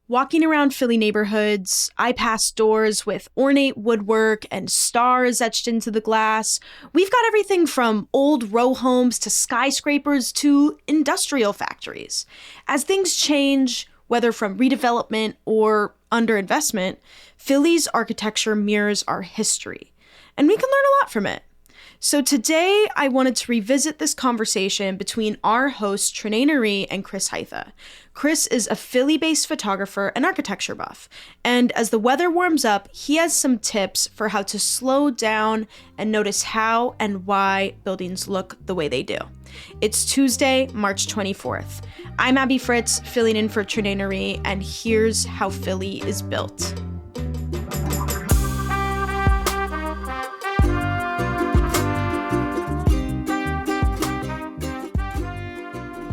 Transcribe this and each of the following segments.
Walking around Philly neighborhoods, I pass doors with ornate woodwork and stars etched into the glass. We've got everything from old row homes to skyscrapers to industrial factories. As things change, whether from redevelopment or underinvestment, Philly's architecture mirrors our history, and we can learn a lot from it. So today, I wanted to revisit this conversation between our hosts, Trenae Nari and Chris Hytha. Chris is a Philly-based photographer and architecture buff, and as the weather warms up, he has some tips for how to slow down and notice how and why buildings look the way they do. It's Tuesday, March 24th. I'm Abby Fritz, filling in for Trenae Nari, and here's how Philly is built.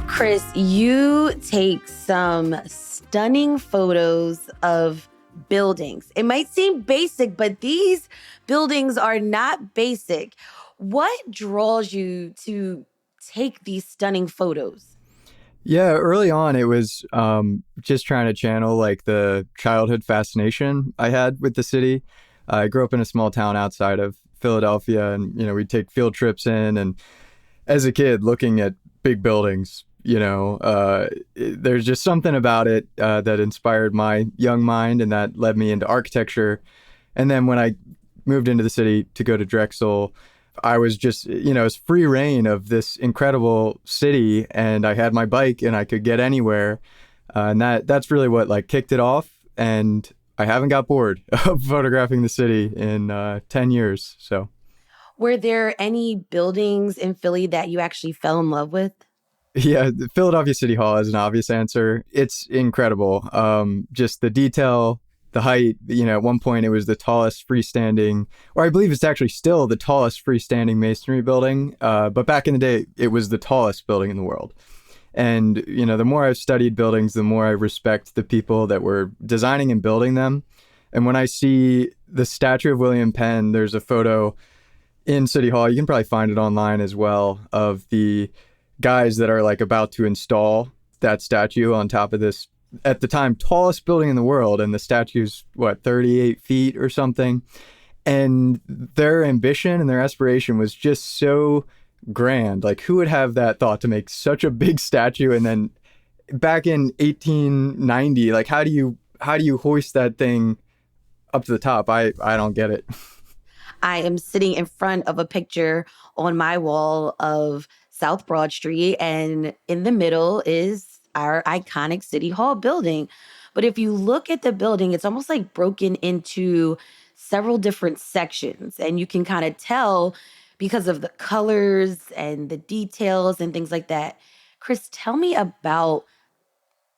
Chris, you take some stunning photos of buildings. It might seem basic, but these buildings are not basic. What draws you to take these stunning photos? Yeah, early on, it was just trying to channel like the childhood fascination I had with the city. I grew up in a small town outside of Philadelphia, and we'd take field trips in. And as a kid, looking at big buildings, there's just something about it that inspired my young mind, and that led me into architecture. And then when I moved into the city to go to Drexel, I was just, it was free reign of this incredible city, and I had my bike and I could get anywhere. And that's really what kicked it off. And I haven't got bored of photographing the city in 10 years. So, were there any buildings in Philly that you actually fell in love with? Yeah, Philadelphia City Hall is an obvious answer. It's incredible. Just the detail, the height. At one point it was the tallest freestanding, or I believe it's actually still the tallest freestanding masonry building. But back in the day, it was the tallest building in the world. And, the more I've studied buildings, the more I respect the people that were designing and building them. And when I see the statue of William Penn, there's a photo in City Hall, you can probably find it online as well, of the guys that are about to install that statue on top of this, at the time, tallest building in the world. And the statue's 38 feet or something. And their ambition and their aspiration was just so grand. Who would have that thought to make such a big statue? And then back in 1890, how do you hoist that thing up to the top? I don't get it. I am sitting in front of a picture on my wall of South Broad Street, and in the middle is our iconic City Hall building. But if you look at the building, it's almost broken into several different sections, and you can kind of tell because of the colors and the details and things like that. Chris, tell me about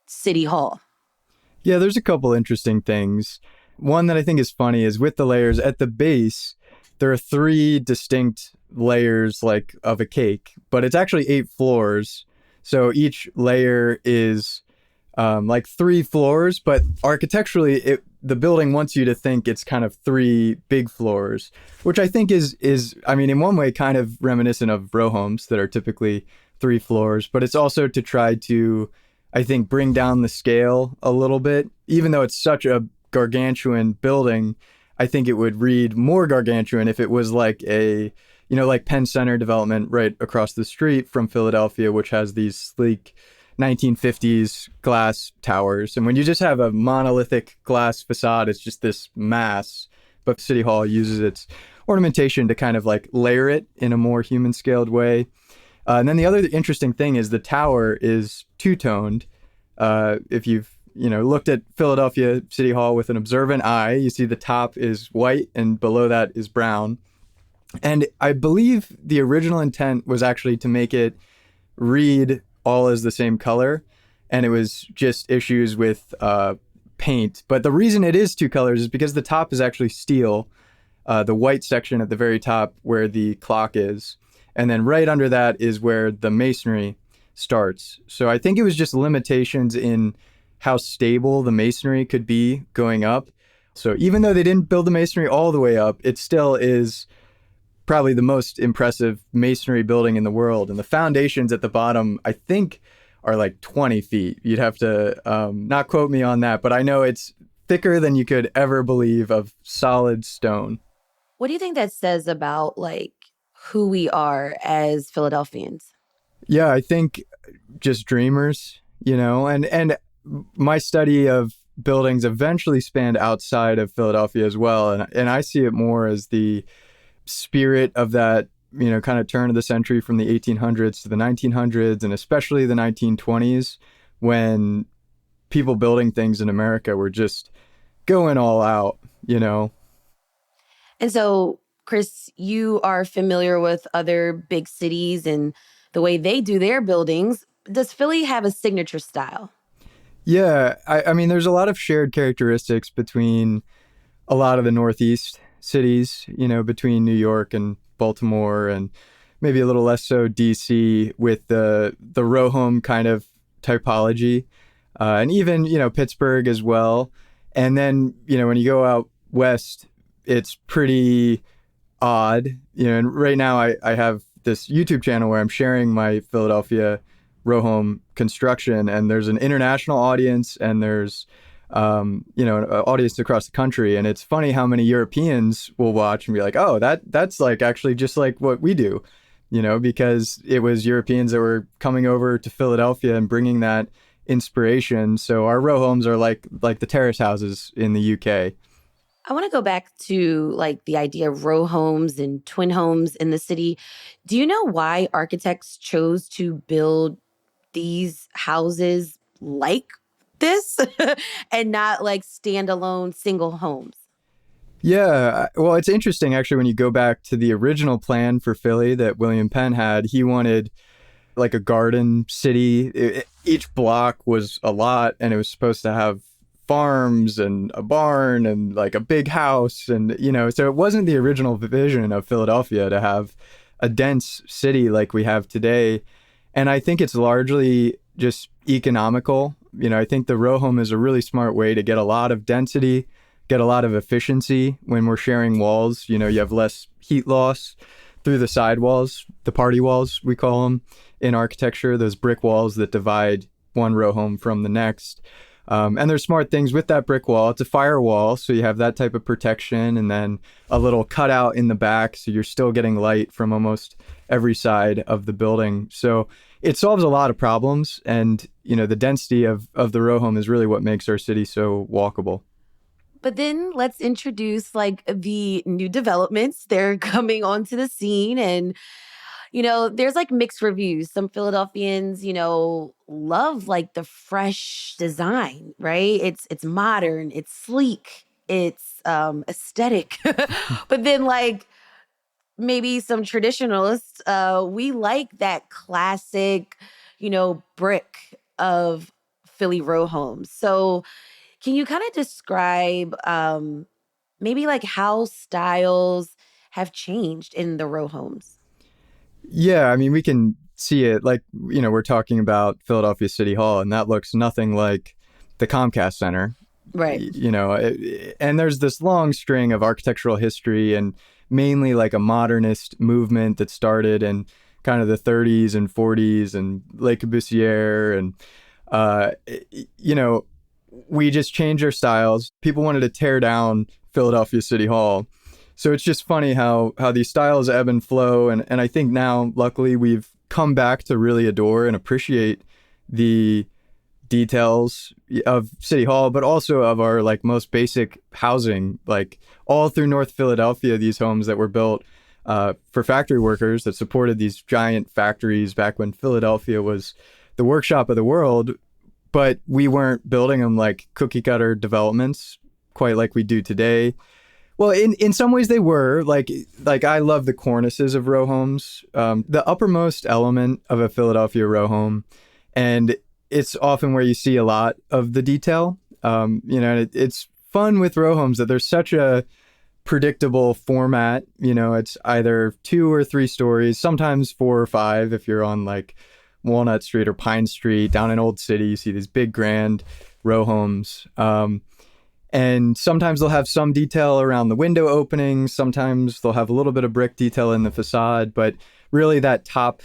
City Hall. Yeah, there's a couple interesting things. One that I think is funny is with the layers at the base, there are 3 distinct layers of a cake, but it's actually 8 floors. So each layer is 3 floors, but architecturally, the building wants you to think it's kind of 3 big floors, which I think is in one way kind of reminiscent of row homes that are typically 3 floors, but it's also to try to, I think, bring down the scale a little bit. Even though it's such a gargantuan building, I think it would read more gargantuan if it was like Penn Center development right across the street from Philadelphia, which has these sleek 1950s glass towers. And when you just have a monolithic glass facade, it's just this mass. But City Hall uses its ornamentation to kind of layer it in a more human scaled way. And then the other interesting thing is the tower is two-toned. If you've looked at Philadelphia City Hall with an observant eye, you see the top is white and below that is brown. And I believe the original intent was actually to make it read all as the same color. And it was just issues with paint. But the reason it is 2 colors is because the top is actually steel, the white section at the very top where the clock is. And then right under that is where the masonry starts. So I think it was just limitations in how stable the masonry could be going up. So even though they didn't build the masonry all the way up, it still is probably the most impressive masonry building in the world. And the foundations at the bottom, I think, are like 20 feet. You'd have to not quote me on that, but I know it's thicker than you could ever believe of solid stone. What do you think that says about like who we are as Philadelphians? Yeah, I think just dreamers, and my study of buildings eventually spanned outside of Philadelphia as well. And I see it more as the spirit of that, kind of turn of the century from the 1800s to the 1900s, and especially the 1920s, when people building things in America were just going all out. And so, Chris, you are familiar with other big cities and the way they do their buildings. Does Philly have a signature style? Yeah, I mean, there's a lot of shared characteristics between a lot of the Northeast cities, between New York and Baltimore, and maybe a little less so DC, with the row home kind of typology, and even, Pittsburgh as well. And then, when you go out west, it's pretty odd, and right now I have this YouTube channel where I'm sharing my Philadelphia row home construction, and there's an international audience, and there's an audience across the country. And it's funny how many Europeans will watch and be like, oh, that's like actually just like what we do, because it was Europeans that were coming over to Philadelphia and bringing that inspiration. So our row homes are like the terrace houses in the UK. I want to go back to like the idea of row homes and twin homes in the city. Do you know why architects chose to build these houses like this and not like standalone single homes? Yeah, well, it's interesting actually when you go back to the original plan for Philly that William Penn had. He wanted like a garden city. Each block was a lot, and it was supposed to have farms and a barn and like a big house, and so it wasn't the original vision of Philadelphia to have a dense city like we have today. And I think it's largely just economical. I think the row home is a really smart way to get a lot of density, get a lot of efficiency when we're sharing walls. You have less heat loss through the side walls, the party walls we call them in architecture, those brick walls that divide one row home from the next. And there's smart things with that brick wall. It's a firewall, so you have that type of protection, and then a little cutout in the back, so you're still getting light from almost every side of the building. So it solves a lot of problems, and the density of the row home is really what makes our city so walkable. But then let's introduce like the new developments. They're coming onto the scene, and there's like mixed reviews. Some Philadelphians, love like the fresh design, right? It's modern, it's sleek, it's aesthetic. But then like maybe some traditionalists, we like that classic, brick of Philly row homes. So can you kind of describe maybe like how styles have changed in the row homes? Yeah, I mean, we can see it like, we're talking about Philadelphia City Hall, and that looks nothing like the Comcast Center. Right. And there's this long string of architectural history, and mainly like a modernist movement that started in kind of the 30s and 40s and Le Corbusier. And, we just changed our styles. People wanted to tear down Philadelphia City Hall. So it's just funny how these styles ebb and flow. And I think now, luckily, we've come back to really adore and appreciate the details of City Hall, but also of our like most basic housing, like all through North Philadelphia, these homes that were built for factory workers that supported these giant factories back when Philadelphia was the workshop of the world. But we weren't building them like cookie cutter developments quite like we do today. Well, in some ways they were like I love the cornices of row homes, the uppermost element of a Philadelphia row home, and it's often where you see a lot of the detail. It's fun with row homes that there's such a predictable format. It's either 2 or 3 stories, sometimes 4 or 5 if you're on like Walnut Street or Pine Street down in Old City. You see these big grand row homes. And sometimes they'll have some detail around the window openings. Sometimes they'll have a little bit of brick detail in the facade. But really that top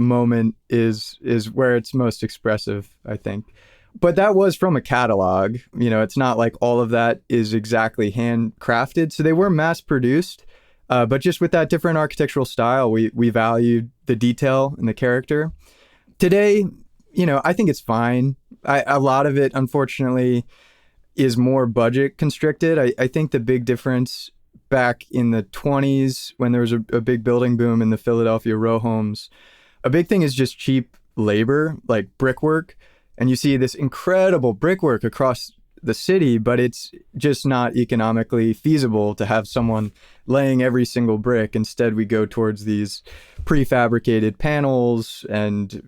moment is where it's most expressive, I think. But that was from a catalog. It's not like all of that is exactly handcrafted. So they were mass produced, but just with that different architectural style, we valued the detail and the character. Today, I think it's fine. A lot of it, unfortunately, is more budget constricted. I think the big difference back in the 20s when there was a big building boom in the Philadelphia row homes, a big thing is just cheap labor, like brickwork. And you see this incredible brickwork across the city, but it's just not economically feasible to have someone laying every single brick. Instead, we go towards these prefabricated panels, and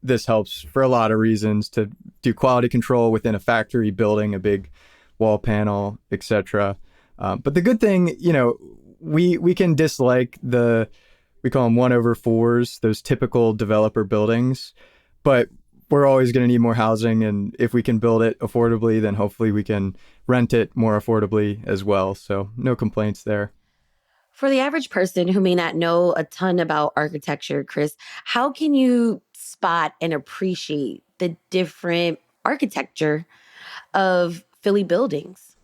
this helps for a lot of reasons to do quality control within a factory building, a big wall panel, etc. But the good thing, we can dislike we call them 1/4s, those typical developer buildings, but we're always going to need more housing. And if we can build it affordably, then hopefully we can rent it more affordably as well. So no complaints there. For the average person who may not know a ton about architecture, Chris, how can you spot and appreciate the different architecture of Philly buildings?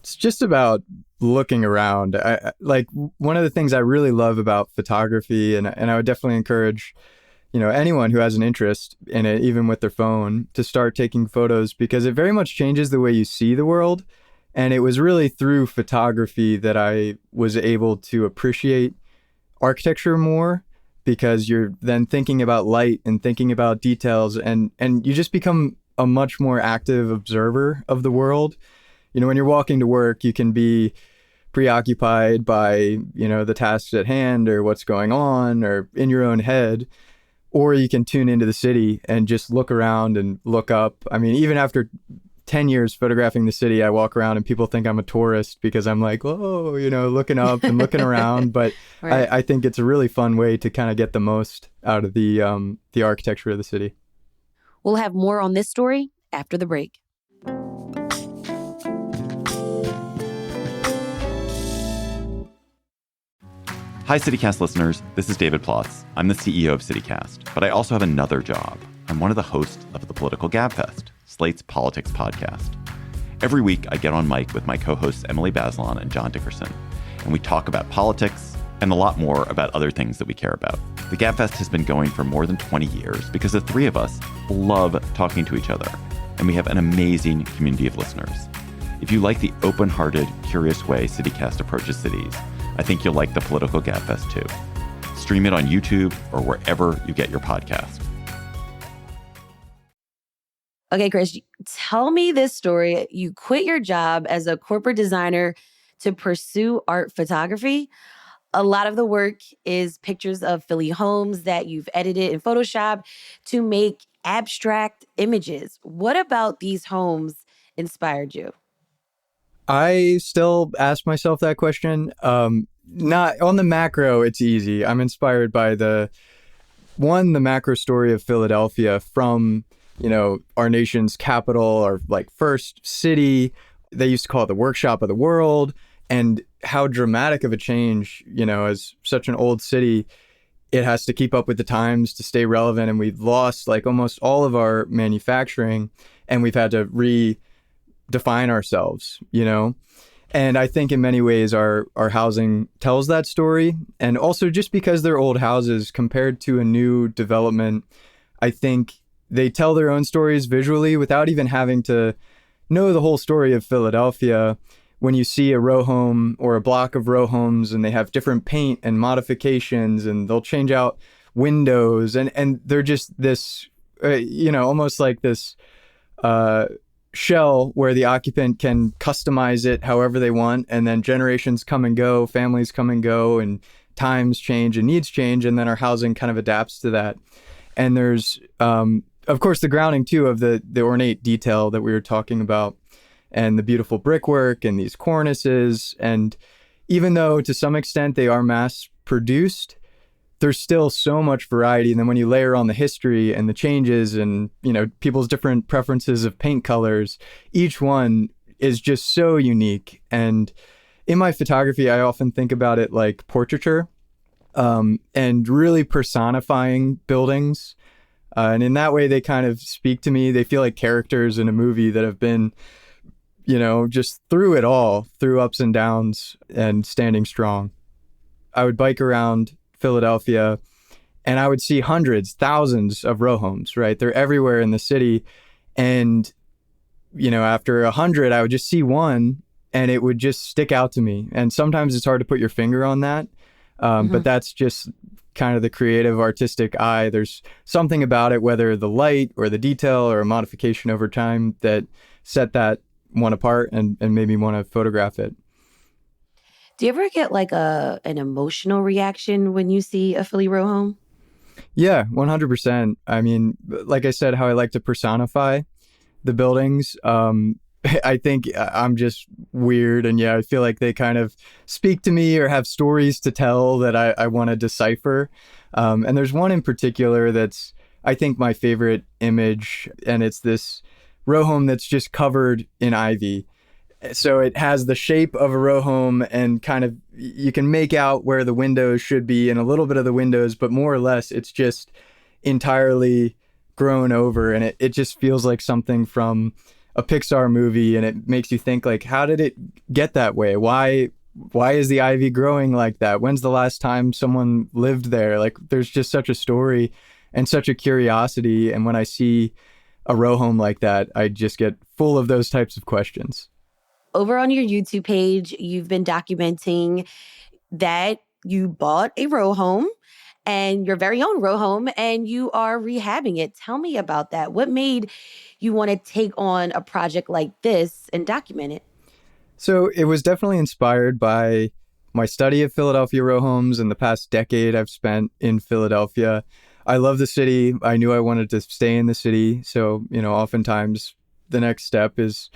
It's just about looking around. Like one of the things I really love about photography, and I would definitely encourage anyone who has an interest in it, even with their phone, to start taking photos, because it very much changes the way you see the world. And it was really through photography that I was able to appreciate architecture more, because you're then thinking about light and thinking about details, and you just become a much more active observer of the world. When you're walking to work, you can be preoccupied by, the tasks at hand or what's going on or in your own head. Or you can tune into the city and just look around and look up. I mean, even after 10 years photographing the city, I walk around and people think I'm a tourist because I'm like, oh, looking up and looking around. But right. I think it's a really fun way to kind of get the most out of the architecture of the city. We'll have more on this story after the break. Hi, CityCast listeners. This is David Plotz. I'm the CEO of CityCast, but I also have another job. I'm one of the hosts of the political Gabfest, Slate's politics podcast. Every week, I get on mic with my co-hosts Emily Bazelon and John Dickerson, and we talk about politics and a lot more about other things that we care about. The Gabfest has been going for more than 20 years because the three of us love talking to each other, and we have an amazing community of listeners. If you like the open-hearted, curious way CityCast approaches cities, I think you'll like the Political Gabfest too. Stream it on YouTube or wherever you get your podcast. Okay, Chris, tell me this story. You quit your job as a corporate designer to pursue art photography. A lot of the work is pictures of Philly homes that you've edited in Photoshop to make abstract images. What about these homes inspired you? I still ask myself that question. Not on the macro, it's easy. I'm inspired by the macro story of Philadelphia from, our nation's capital, or like first city. They used to call it the workshop of the world, and how dramatic of a change, as such an old city, it has to keep up with the times to stay relevant. And we've lost like almost all of our manufacturing, and we've had to redefine ourselves, And I think in many ways our housing tells that story. And also just because they're old houses compared to a new development, I think they tell their own stories visually without even having to know the whole story of Philadelphia. When you see a row home or a block of row homes and they have different paint and modifications, and they'll change out windows, and they're just this, almost like this shell where the occupant can customize it however they want, and then generations come and go, families come and go, and times change and needs change, and then our housing kind of adapts to that. And there's of course the grounding too of the ornate detail that we were talking about, and the beautiful brickwork and these cornices. And even though to some extent they are mass produced, there's still so much variety. And then when you layer on the history and the changes and, people's different preferences of paint colors, each one is just so unique. And in my photography, I often think about it like portraiture. and really personifying buildings. And in that way, they kind of speak to me. They feel like characters in a movie that have been, just through it all, through ups and downs and standing strong. I would bike around Philadelphia and I would see hundreds, thousands of row homes, right? They're everywhere in the city. And, after 100, I would just see one and it would just stick out to me. And sometimes it's hard to put your finger on that. But that's just kind of the creative, artistic eye. There's something about it, whether the light or the detail or a modification over time, that set that one apart and made me want to photograph it. Do you ever get like an emotional reaction when you see a Philly row home? Yeah, 100%. I mean, like I said, how I like to personify the buildings. I think I'm just weird. And I feel like they kind of speak to me or have stories to tell that I want to decipher. And there's one in particular that's, I think, my favorite image. And it's this row home that's just covered in ivy. So it has the shape of a row home and kind of, you can make out where the windows should be and a little bit of the windows, but more or less it's just entirely grown over. And it just feels like something from a Pixar movie, and it makes you think, like, how did it get that way? Why is the ivy growing like that? When's the last time someone lived there? Like, there's just such a story and such a curiosity. And when I see a row home like that, I just get full of those types of questions. Over on your YouTube page, you've been documenting that you bought a row home, and your very own row home, and you are rehabbing it. Tell me about that. What made you want to take on a project like this and document it? So it was definitely inspired by my study of Philadelphia row homes and the past decade I've spent in Philadelphia. I love the city. I knew I wanted to stay in the city. So, oftentimes the next step is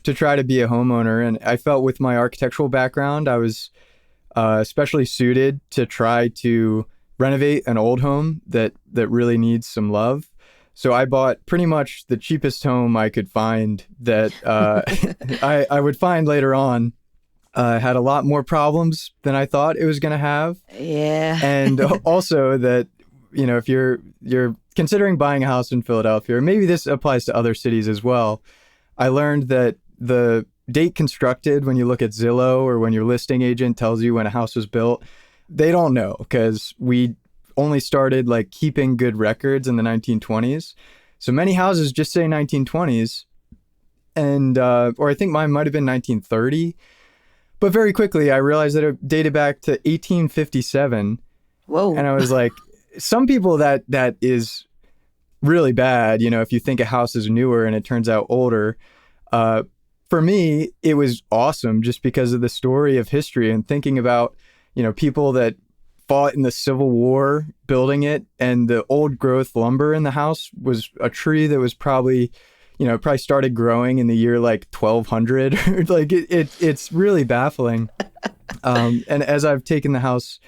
to try to be a homeowner. And I felt with my architectural background, I was especially suited to try to renovate an old home that really needs some love. So I bought pretty much the cheapest home I could find that I would find later on. Had a lot more problems than I thought it was going to have. Yeah. And also that, if you're considering buying a house in Philadelphia, or maybe this applies to other cities as well, I learned that the date constructed, when you look at Zillow or when your listing agent tells you when a house was built, they don't know, because we only started like keeping good records in the 1920s. So many houses just say 1920s, and or I think mine might have been 1930. But very quickly, I realized that it dated back to 1857. Whoa. And I was like, some people that is really bad, if you think a house is newer and it turns out older. For me, it was awesome just because of the story of history and thinking about, people that fought in the Civil War building it, and the old growth lumber in the house was a tree that was probably started growing in the year like 1200. Like it's really baffling. And as I've taken the house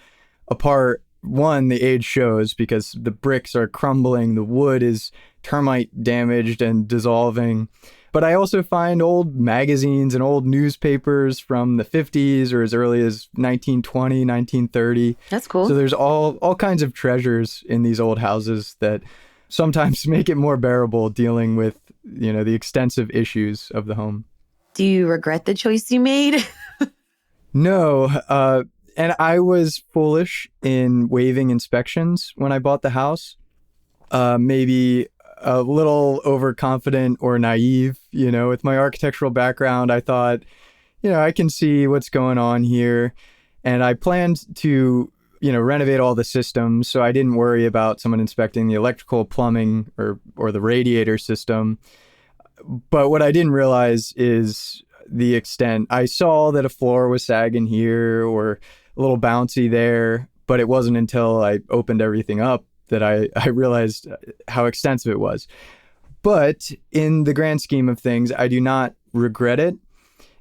apart, one, the age shows because the bricks are crumbling, the wood is termite damaged and dissolving. But I also find old magazines and old newspapers from the 50s or as early as 1920, 1930. That's cool. So there's all kinds of treasures in these old houses that sometimes make it more bearable dealing with, the extensive issues of the home. Do you regret the choice you made? No. And I was foolish in waiving inspections when I bought the house. Maybe a little overconfident or naive, with my architectural background. I thought, I can see what's going on here. And I planned to, renovate all the systems. So I didn't worry about someone inspecting the electrical, plumbing, or the radiator system. But what I didn't realize is the extent. I saw that a floor was sagging here or a little bouncy there, but it wasn't until I opened everything up that I realized how extensive it was. But in the grand scheme of things, I do not regret it.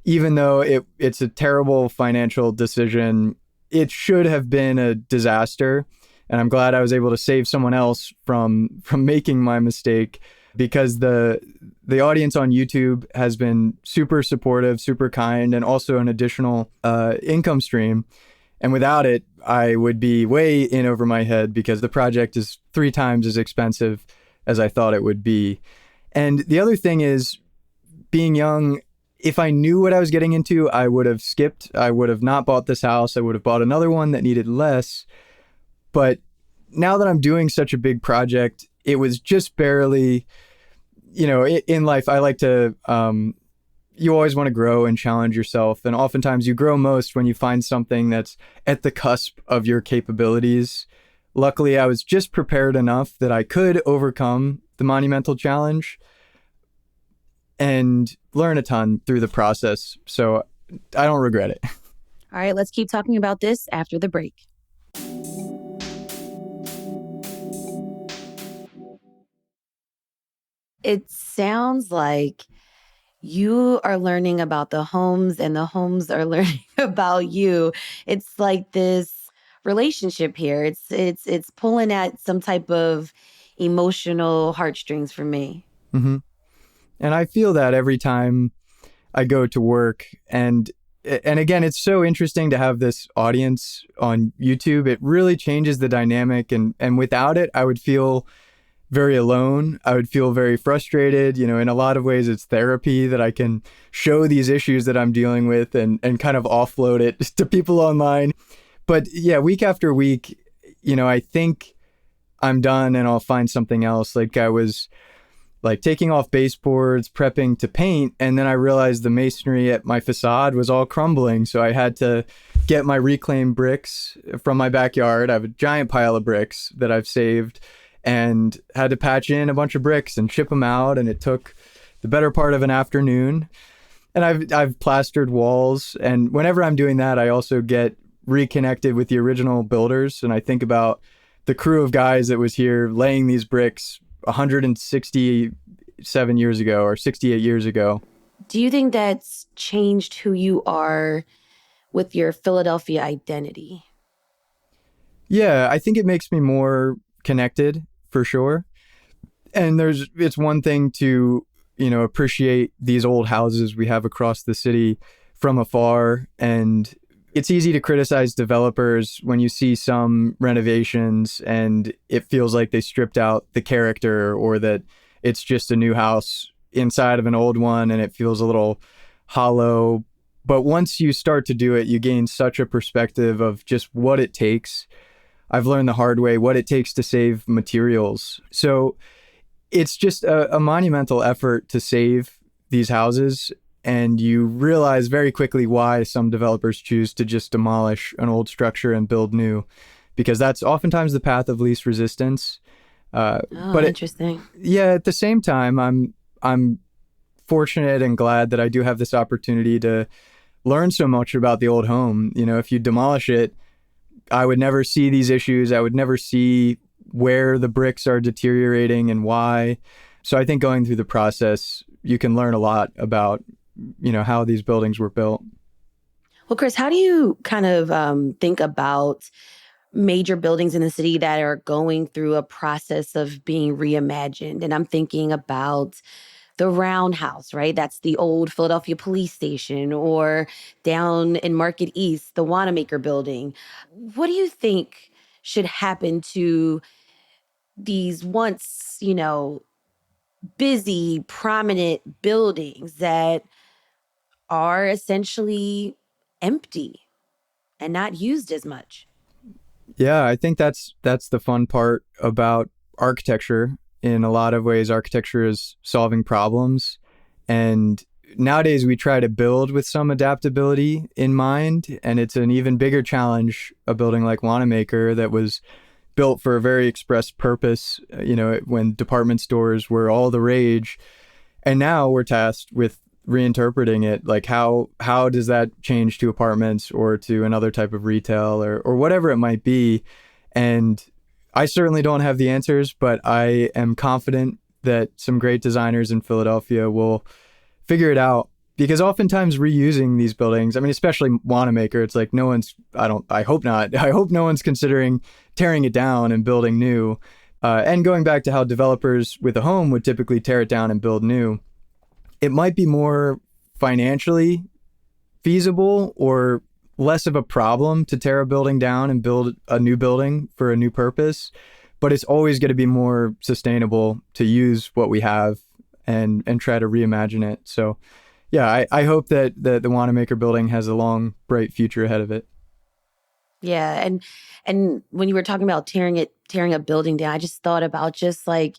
Even though it's a terrible financial decision, it should have been a disaster. And I'm glad I was able to save someone else from making my mistake, because the audience on YouTube has been super supportive, super kind, and also an additional income stream. And without it, I would be way in over my head because the project is 3 times as expensive as I thought it would be. And the other thing is, being young, if I knew what I was getting into, I would have skipped. I would have not bought this house. I would have bought another one that needed less. But now that I'm doing such a big project, it was just barely, in life, I like to, you always want to grow and challenge yourself. And oftentimes you grow most when you find something that's at the cusp of your capabilities. Luckily, I was just prepared enough that I could overcome the monumental challenge and learn a ton through the process. So I don't regret it. All right, let's keep talking about this after the break. It sounds like you are learning about the homes and the homes are learning about you. It's like this relationship here. It's pulling at some type of emotional heartstrings for me. Mm-hmm. And I feel that every time I go to work. And again, it's so interesting to have this audience on YouTube. It really changes the dynamic. And without it, I would feel very alone. I would feel very frustrated. In a lot of ways, it's therapy that I can show these issues that I'm dealing with and kind of offload it to people online. But yeah, week after week, I think I'm done and I'll find something else. Like I was like taking off baseboards, prepping to paint, and then I realized the masonry at my facade was all crumbling. So I had to get my reclaimed bricks from my backyard. I have a giant pile of bricks that I've saved and had to patch in a bunch of bricks and ship them out. And it took the better part of an afternoon. And I've plastered walls. And whenever I'm doing that, I also get reconnected with the original builders. And I think about the crew of guys that was here laying these bricks 167 years ago or 68 years ago. Do you think that's changed who you are with your Philadelphia identity? Yeah, I think it makes me more connected for sure. And it's one thing to, appreciate these old houses we have across the city from afar. And it's easy to criticize developers when you see some renovations and it feels like they stripped out the character or that it's just a new house inside of an old one and it feels a little hollow. But once you start to do it, you gain such a perspective of just what it takes. I've learned the hard way what it takes to save materials. So it's just a monumental effort to save these houses. And you realize very quickly why some developers choose to just demolish an old structure and build new, because that's oftentimes the path of least resistance. But interesting. At the same time, I'm fortunate and glad that I do have this opportunity to learn so much about the old home. If you demolish it, I would never see these issues. I would never see where the bricks are deteriorating and why. So I think going through the process, you can learn a lot about how these buildings were built. Well, Chris, how do you kind of think about major buildings in the city that are going through a process of being reimagined? And I'm thinking about the Roundhouse, right? That's the old Philadelphia police station, or down in Market East, the Wanamaker building. What do you think should happen to these once, busy, prominent buildings that are essentially empty and not used as much? Yeah, I think that's the fun part about architecture. In a lot of ways, architecture is solving problems. And nowadays we try to build with some adaptability in mind. And it's an even bigger challenge, a building like Wanamaker that was built for a very express purpose, when department stores were all the rage. And now we're tasked with reinterpreting it. Like how does that change to apartments or to another type of retail or whatever it might be? And I certainly don't have the answers, but I am confident that some great designers in Philadelphia will figure it out. Because oftentimes reusing these buildings, especially Wanamaker, it's like I hope not. I hope no one's considering tearing it down and building new. And going back to how developers with a home would typically tear it down and build new, it might be more financially feasible or less of a problem to tear a building down and build a new building for a new purpose, but it's always going to be more sustainable to use what we have and try to reimagine it. So yeah, I hope that the Wanamaker building has a long, bright future ahead of it. Yeah, and when you were talking about tearing a building down, I just thought about just like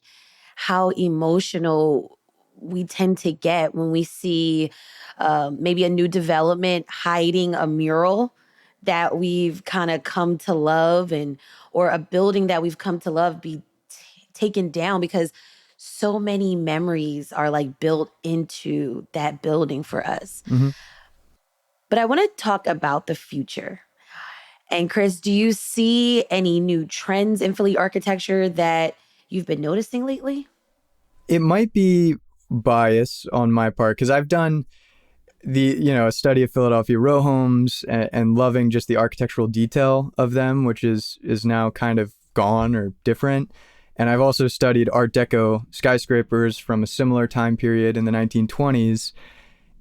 how emotional we tend to get when we see maybe a new development hiding a mural that we've kind of come to love, or a building that we've come to love be taken down, because so many memories are like built into that building for us. Mm-hmm. But I want to talk about the future. And Chris, do you see any new trends in Philly architecture that you've been noticing lately? It might be bias on my part because I've done a study of Philadelphia row homes and loving just the architectural detail of them, which is now kind of gone or different. And I've also studied Art Deco skyscrapers from a similar time period in the 1920s.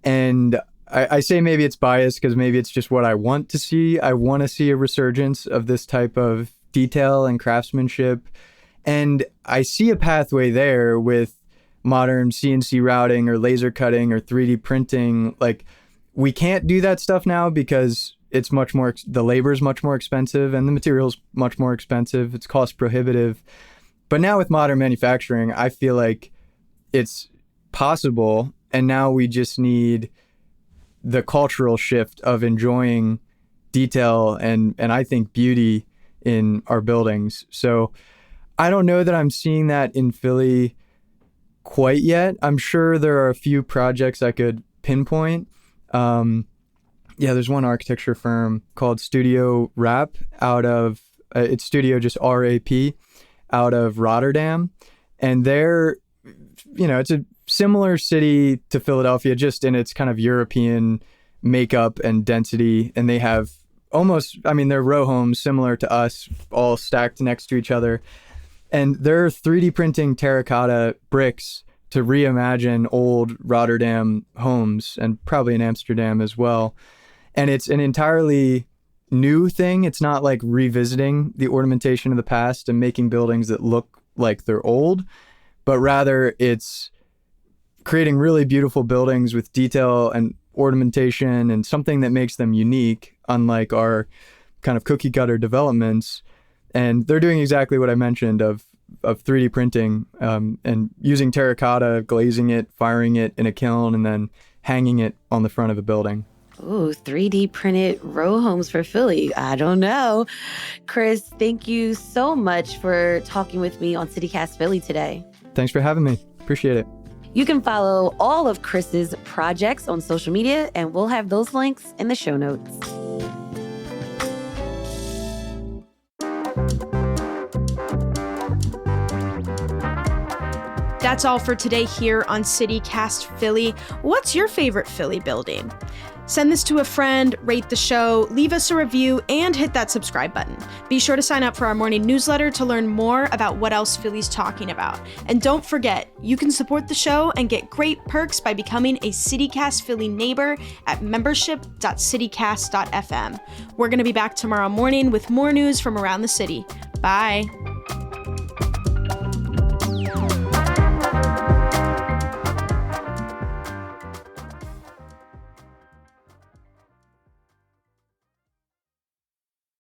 And I say maybe it's biased because maybe it's just what I want to see. I want to see a resurgence of this type of detail and craftsmanship. And I see a pathway there with modern CNC routing or laser cutting or 3D printing. Like, we can't do that stuff now because it's much more, the labor is much more expensive and the material's much more expensive. It's cost prohibitive. But now with modern manufacturing, I feel like it's possible. And now we just need the cultural shift of enjoying detail and I think beauty in our buildings. So I don't know that I'm seeing that in Philly quite yet. I'm sure there are a few projects I could pinpoint. There's one architecture firm called Studio Rap out of, it's Studio just RAP out of Rotterdam. And they're, it's a similar city to Philadelphia, just in its kind of European makeup and density. And they have they're row homes similar to us, all stacked next to each other. And they're 3D printing terracotta bricks to reimagine old Rotterdam homes, and probably in Amsterdam as well. And it's an entirely new thing. It's not like revisiting the ornamentation of the past and making buildings that look like they're old, but rather it's creating really beautiful buildings with detail and ornamentation and something that makes them unique, unlike our kind of cookie cutter developments. And they're doing exactly what I mentioned of 3D printing and using terracotta, glazing it, firing it in a kiln, and then hanging it on the front of a building. Ooh, 3D printed row homes for Philly. I don't know. Chris, thank you so much for talking with me on CityCast Philly today. Thanks for having me. Appreciate it. You can follow all of Chris's projects on social media, and we'll have those links in the show notes. That's all for today here on CityCast Philly. What's your favorite Philly building? Send this to a friend, rate the show, leave us a review, and hit that subscribe button. Be sure to sign up for our morning newsletter to learn more about what else Philly's talking about. And don't forget, you can support the show and get great perks by becoming a CityCast Philly neighbor at membership.citycast.fm. We're going to be back tomorrow morning with more news from around the city. Bye.